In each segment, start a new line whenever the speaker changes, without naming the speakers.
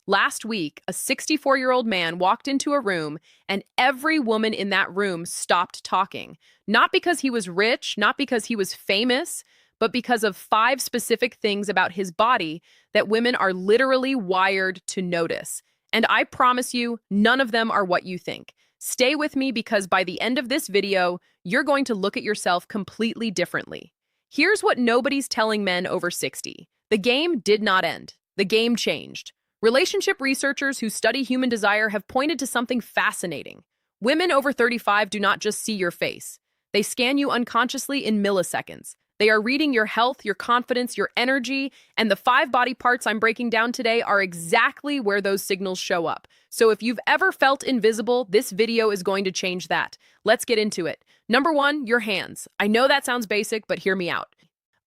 Last week, a 64-year-old man walked into a room, and every woman in that room stopped talking. Not because he was rich, not because he was famous, but because of five specific things about his body that women are literally wired to notice. And I promise you, none of them are what you think. Stay with me because by the end of this video, you're going to look at yourself completely differently. Here's what nobody's telling men over 60. The game did not end. The game changed. Relationship researchers who study human desire have pointed to something fascinating. Women over 35 do not just see your face. They scan you unconsciously in milliseconds. They are reading your health, your confidence, your energy, and the 5 body parts I'm breaking down today are exactly where those signals show up. So if you've ever felt invisible, this video is going to change that. Let's get into it. Number 1, your hands. I know that sounds basic, but hear me out.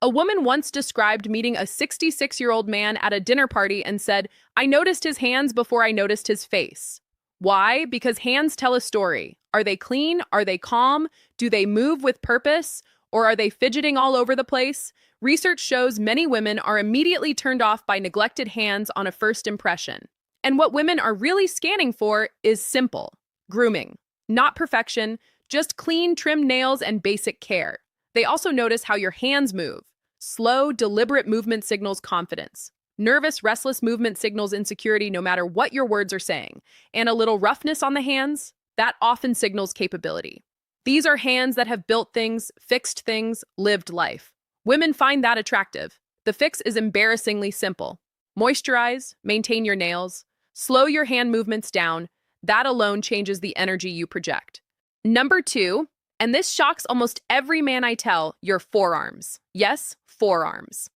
A woman once described meeting a 66-year-old man at a dinner party and said, "I noticed his hands before I noticed his face." Why? Because hands tell a story. Are they clean? Are they calm? Do they move with purpose? Or are they fidgeting all over the place? Research shows many women are immediately turned off by neglected hands on a first impression. And what women are really scanning for is simple: grooming. Not perfection, just clean, trimmed nails and basic care. They also notice how your hands move. Slow, deliberate movement signals confidence. Nervous, restless movement signals insecurity no matter what your words are saying. And a little roughness on the hands, that often signals capability. These are hands that have built things, fixed things, lived life. Women find that attractive. The fix is embarrassingly simple. Moisturize, maintain your nails, slow your hand movements down. That alone changes the energy you project. Number 2, and this shocks almost every man I tell, your forearms. Yes, forearms.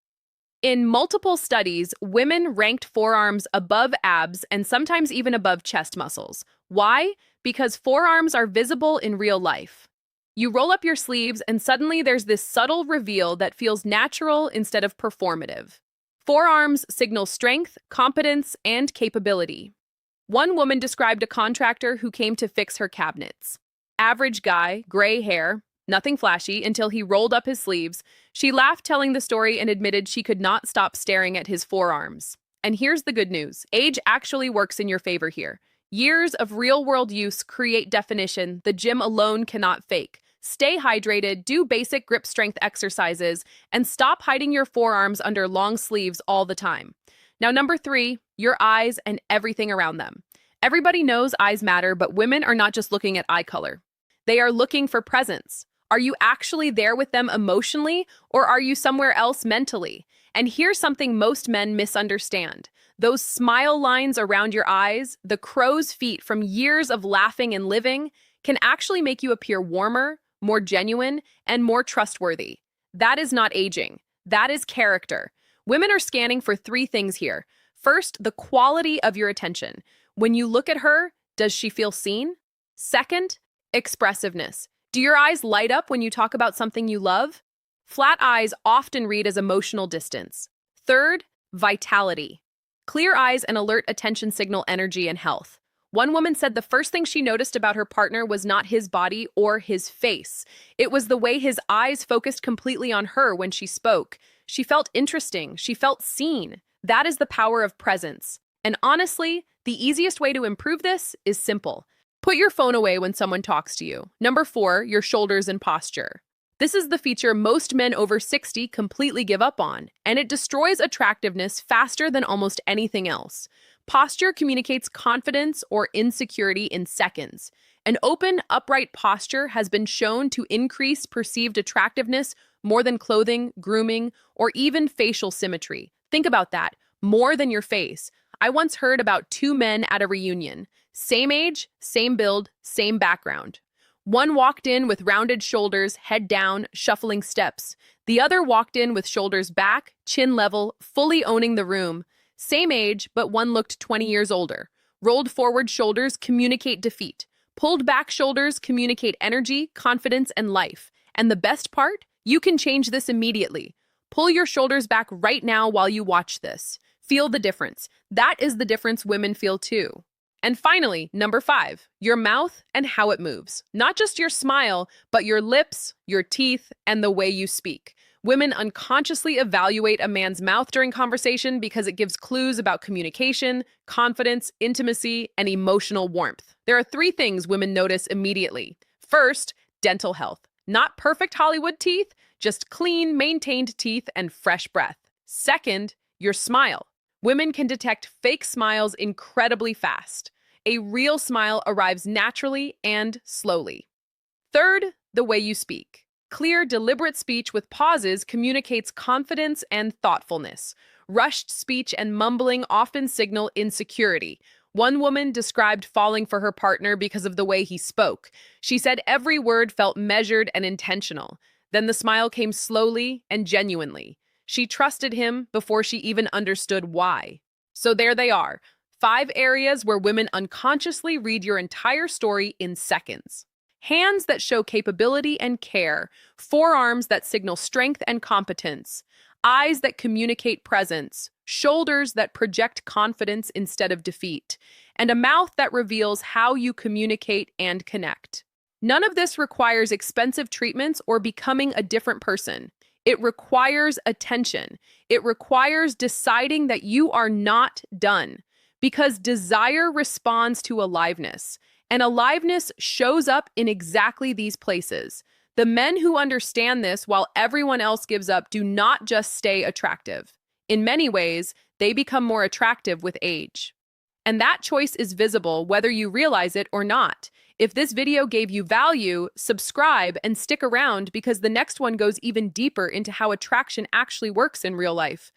In multiple studies, women ranked forearms above abs and sometimes even above chest muscles. Why? Because forearms are visible in real life. You roll up your sleeves and suddenly there's this subtle reveal that feels natural instead of performative. Forearms signal strength, competence, and capability. One woman described a contractor who came to fix her cabinets. Average guy, gray hair, nothing flashy, until he rolled up his sleeves. She laughed telling the story and admitted she could not stop staring at his forearms. And here's the good news. Age actually works in your favor here. Years of real-world use create definition the gym alone cannot fake. Stay hydrated, do basic grip strength exercises, and stop hiding your forearms under long sleeves all the time. Now, number 3, your eyes and everything around them. Everybody knows eyes matter, but women are not just looking at eye color. They are looking for presence. Are you actually there with them emotionally, or are you somewhere else mentally? And here's something most men misunderstand. Those smile lines around your eyes, the crow's feet from years of laughing and living, can actually make you appear warmer, more genuine, and more trustworthy. That is not aging. That is character. Women are scanning for 3 things here. First, the quality of your attention. When you look at her, does she feel seen? Second, expressiveness. Do your eyes light up when you talk about something you love? Flat eyes often read as emotional distance. Third, vitality. Clear eyes and alert attention signal energy and health. One woman said the first thing she noticed about her partner was not his body or his face. It was the way his eyes focused completely on her when she spoke. She felt interesting. She felt seen. That is the power of presence. And honestly, the easiest way to improve this is simple. Put your phone away when someone talks to you. Number 4, your shoulders and posture. This is the feature most men over 60 completely give up on, and it destroys attractiveness faster than almost anything else. Posture communicates confidence or insecurity in seconds. An open, upright posture has been shown to increase perceived attractiveness more than clothing, grooming, or even facial symmetry. Think about that. More than your face. I once heard about 2 men at a reunion. Same age, same build, same background. One walked in with rounded shoulders, head down, shuffling steps. The other walked in with shoulders back, chin level, fully owning the room. Same age, but one looked 20 years older. Rolled forward shoulders communicate defeat. Pulled back shoulders communicate energy, confidence, and life. And the best part? You can change this immediately. Pull your shoulders back right now while you watch this. Feel the difference. That is the difference women feel too. And finally, number 5, your mouth and how it moves. Not just your smile, but your lips, your teeth, and the way you speak. Women unconsciously evaluate a man's mouth during conversation because it gives clues about communication, confidence, intimacy, and emotional warmth. There are three things women notice immediately. First, dental health. Not perfect Hollywood teeth, just clean, maintained teeth and fresh breath. Second, your smile. Women can detect fake smiles incredibly fast. A real smile arrives naturally and slowly. Third, the way you speak. Clear, deliberate speech with pauses communicates confidence and thoughtfulness. Rushed speech and mumbling often signal insecurity. One woman described falling for her partner because of the way he spoke. She said every word felt measured and intentional. Then the smile came slowly and genuinely. She trusted him before she even understood why. So there they are, 5 areas where women unconsciously read your entire story in seconds. Hands that show capability and care, forearms that signal strength and competence, eyes that communicate presence, shoulders that project confidence instead of defeat, and a mouth that reveals how you communicate and connect. None of this requires expensive treatments or becoming a different person. It requires attention. It requires deciding that you are not done, because desire responds to aliveness. And aliveness shows up in exactly these places. The men who understand this while everyone else gives up do not just stay attractive. In many ways, they become more attractive with age. And that choice is visible whether you realize it or not. If this video gave you value, subscribe and stick around because the next one goes even deeper into how attraction actually works in real life.